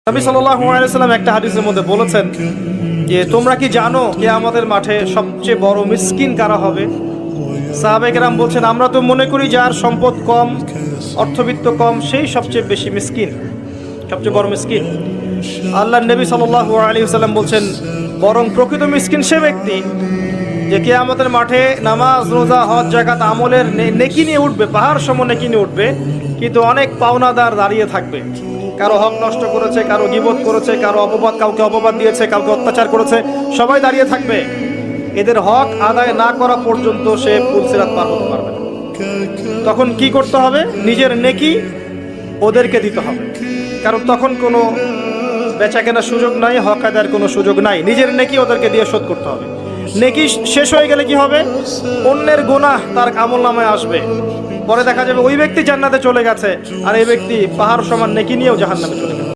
নবী সাল্লাল্লাহু আলাইহি ওয়াসাল্লাম একটা হাদিসের মধ্যে বলেছেন যে তোমরা কি জানো কিয়ামতের মাঠে সবচেয়ে বড় মিসকিন কারা হবে? সাহাবায়ে কেরাম বলছেন আমরা তো মনে করি যার সম্পদ কম, অর্থবিত্ত কম, সেই সবচেয়ে বেশি মিসকিন, সবচেয়ে বড় মিসকিন। আল্লাহর নবী সাল্লাল্লাহু আলাইহি ওয়াসাল্লাম বলছেন বরং প্রকৃত মিসকিন সে ব্যক্তি যে কিয়ামতের মাঠে নামাজ, রোজা, হজ, যাকাত আমলের নেকি নিয়ে উঠবে, পাহাড় সম নেকি নিয়ে উঠবে, কিন্তু অনেক পাওনাদার দাঁড়িয়ে থাকবে। কারো হক নষ্ট করেছে, কারো গীবত করেছে, কাউকে অপবাদ দিয়েছে, কাউকে অত্যাচার করেছে, সবাই দাঁড়িয়ে থাকবে। এদের হক আদায় না করা পর্যন্ত সে পুলসিরাত পার হতে পারবে না। তখন কি করতে হবে? নিজের নেকি ওদেরকে দিতে হবে, কারণ তখন কোনো বেচা কেনার সুযোগ নাই, হক আদায়ের কোনো সুযোগ নাই। নিজের নেকি ওদেরকে দিয়ে শোধ করতে হবে। নেকি শেষ হয়ে গেলে কি হবে? অন্যের গুনাহ তার আমলনামায় আসবে, পরে দেখা যাবে ওই ব্যক্তি জান্নাতে চলে গেছে আর এই ব্যক্তি পাহাড় সমান নেকি নিয়েও জাহান্নামে চলে গেছে।